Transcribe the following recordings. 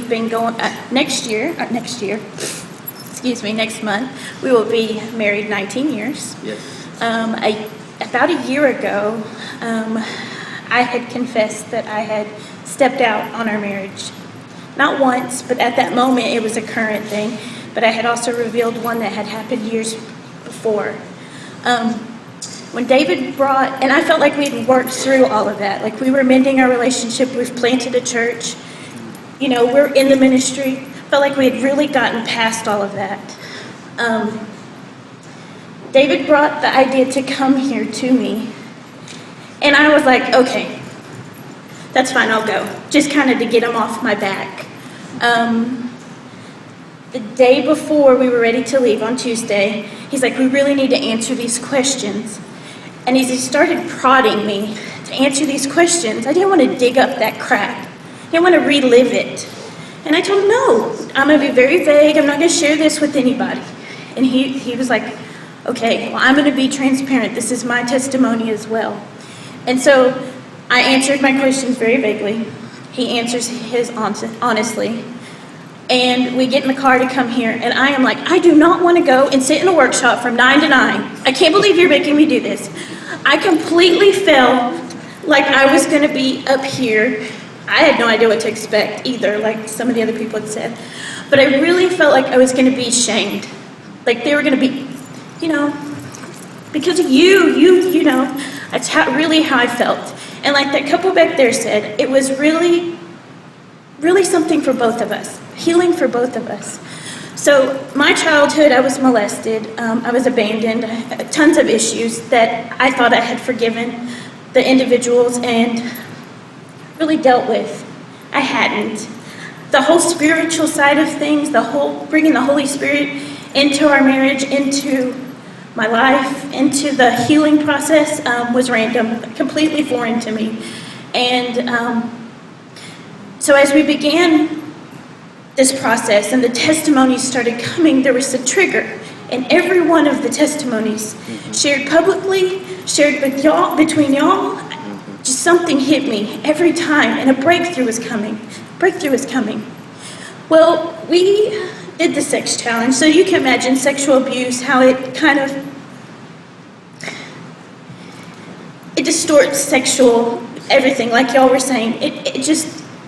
we've been going, next month, we will be married 19 years. Yes. About a year ago, I had confessed that I had stepped out on our marriage. Not once, but at that moment it was a current thing. But I had also revealed one that had happened years before. When David brought, and I felt like we'd worked through all of that. Like we were mending our relationship, we've planted a church. You know, we're in the ministry. Felt like we had really gotten past all of that. David brought the idea to come here to me. And I was like, okay, that's fine, I'll go. Just kind of to get him off my back. The day before we were ready to leave on Tuesday, he's like, we really need to answer these questions. And as he started prodding me to answer these questions, I didn't want to dig up that crap. I didn't want to relive it. And I told him, no, I'm going to be very vague. I'm not going to share this with anybody. And he was like, okay, well, I'm going to be transparent. This is my testimony as well. And so I answered my questions very vaguely. He answers his honestly. And we get in the car to come here, and I am like, I do not want to go and sit in a workshop from 9 to 9. I can't believe you're making me do this. I completely felt like I was going to be up here. I had no idea what to expect either, like some of the other people had said. But I really felt like I was going to be shamed. Like they were going to be, you know, because of you know. That's really how I felt. And like that couple back there said, it was really, really something for both of us. Healing for both of us. So my childhood, I was molested. I was abandoned. Tons of issues that I thought I had forgiven the individuals and really dealt with. I hadn't. The whole spiritual side of things, bringing the Holy Spirit into our marriage, into my life, into the healing process was random, completely foreign to me. And so as we began this process and the testimonies started coming, there was a trigger. And every one of the testimonies shared publicly, shared with y'all, between y'all, just something hit me every time, and a breakthrough was coming. Breakthrough was coming. Well, we did the sex challenge, so you can imagine sexual abuse, how it kind of, it distorts sexual everything, like y'all were saying.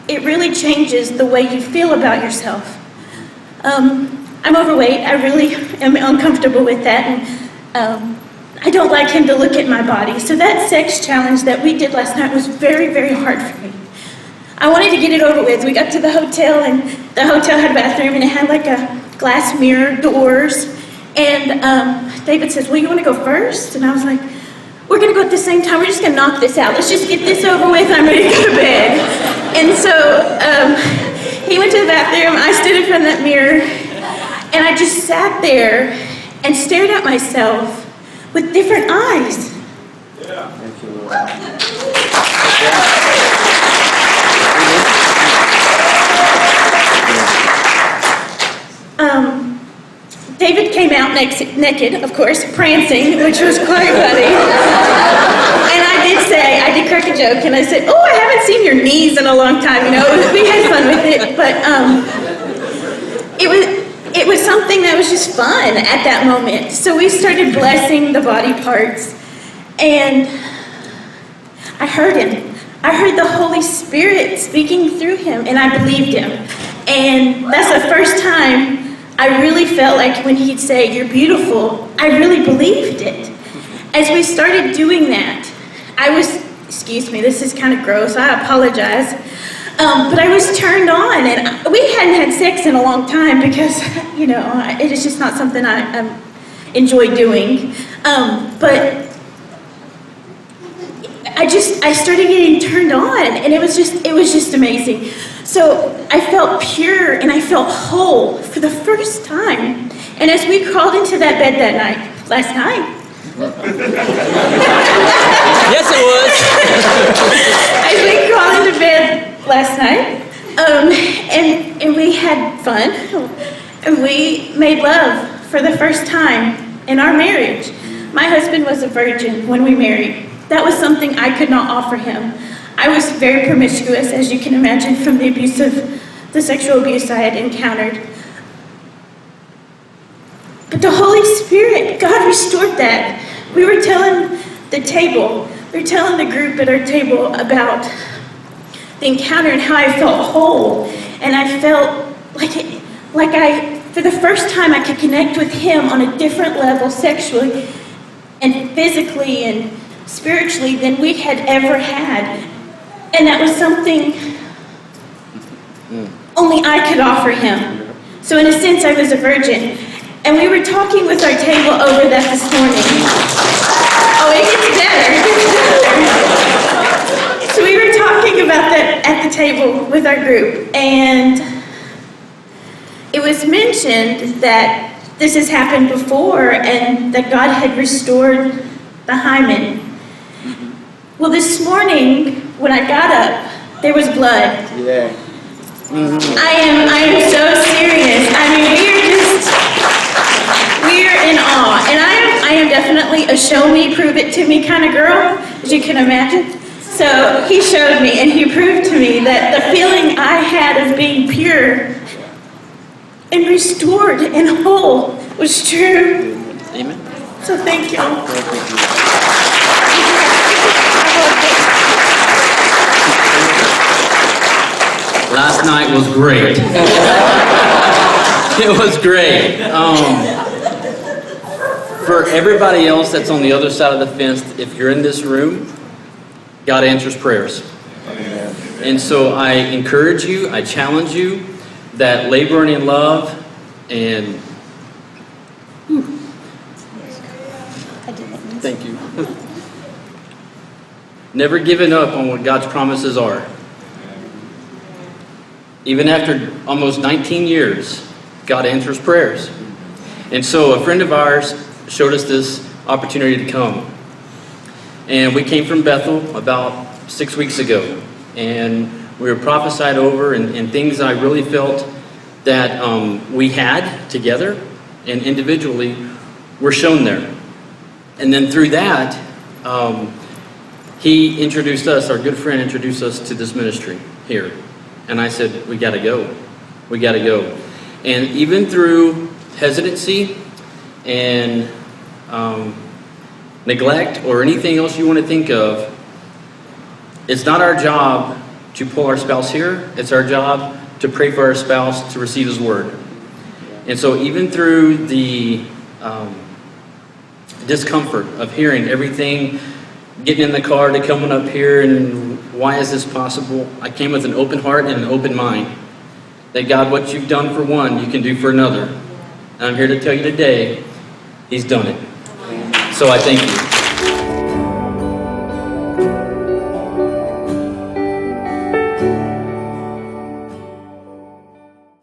It really changes the way you feel about yourself. I'm overweight. I really am uncomfortable with that, and I don't like him to look at my body. So that sex challenge that we did last night was very, very hard for me. I wanted to get it over with. We got to the hotel, and the hotel had a bathroom, and it had like a glass mirror doors. And David says, well, you want to go first? And I was like, we're going to go at the same time. We're just going to knock this out. Let's just get this over with. I'm ready to go to bed. And so he went to the bathroom. I stood in front of that mirror, and I just sat there and stared at myself with different eyes. Yeah. Thank you, Lord. David came out naked, of course, prancing, which was quite funny. And I did crack a joke, and I said, oh, I haven't seen your knees in a long time, you know. We had fun with it, but it was something that was just fun at that moment. So we started blessing the body parts, and I heard him. I heard the Holy Spirit speaking through him, and I believed him. And that's the first time I really felt like when he'd say, you're beautiful, I really believed it. As we started doing that, excuse me, this is kind of gross, I apologize, but I was turned on, and we hadn't had sex in a long time because, you know, it is just not something I enjoy doing, but I started getting turned on, and it was just amazing. So I felt pure and I felt whole for the first time. And as we crawled into that bed last night. Yes, it was. As we crawled into bed last night, and we had fun, and we made love for the first time in our marriage. My husband was a virgin when we married. That was something I could not offer him. I was very promiscuous, as you can imagine, from the abusive the sexual abuse I had encountered. But the Holy Spirit, God restored that. We were telling the group at our table about the encounter and how I felt whole. And I felt for the first time, I could connect with Him on a different level sexually and physically and spiritually than we had ever had. And that was something only I could offer Him. So in a sense, I was a virgin. And we were talking with our table over that this morning. Oh, it gets better. So we were talking about that at the table with our group. And it was mentioned that this has happened before and that God had restored the hymen. Well, this morning, when I got up, there was blood. Yeah. I am so serious. I mean, we're in awe. And I am definitely a show me, prove it to me kind of girl, as you can imagine. So he showed me and he proved to me that the feeling I had of being pure and restored and whole was true. Amen. So thank you. Last night was great. It was great. For everybody else that's on the other side of the fence, if you're in this room, God answers prayers. And so I encourage you, I challenge you that laboring in love and thank you. Never giving up on what God's promises are. Even after almost 19 years, God answers prayers. And so a friend of ours showed us this opportunity to come. And we came from Bethel about 6 weeks ago. And we were prophesied over and things I really felt that we had together and individually were shown there. And then through that, he introduced us, our good friend introduced us to this ministry here. And I said, we gotta go. We gotta go. And even through hesitancy and neglect or anything else you want to think of, it's not our job to pull our spouse here. It's our job to pray for our spouse to receive His word. And so even through the discomfort of hearing everything, getting in the car to coming up here and why is this possible, I came with an open heart and an open mind. That God, what you've done for one, you can do for another. And I'm here to tell you today, He's done it. So I thank you.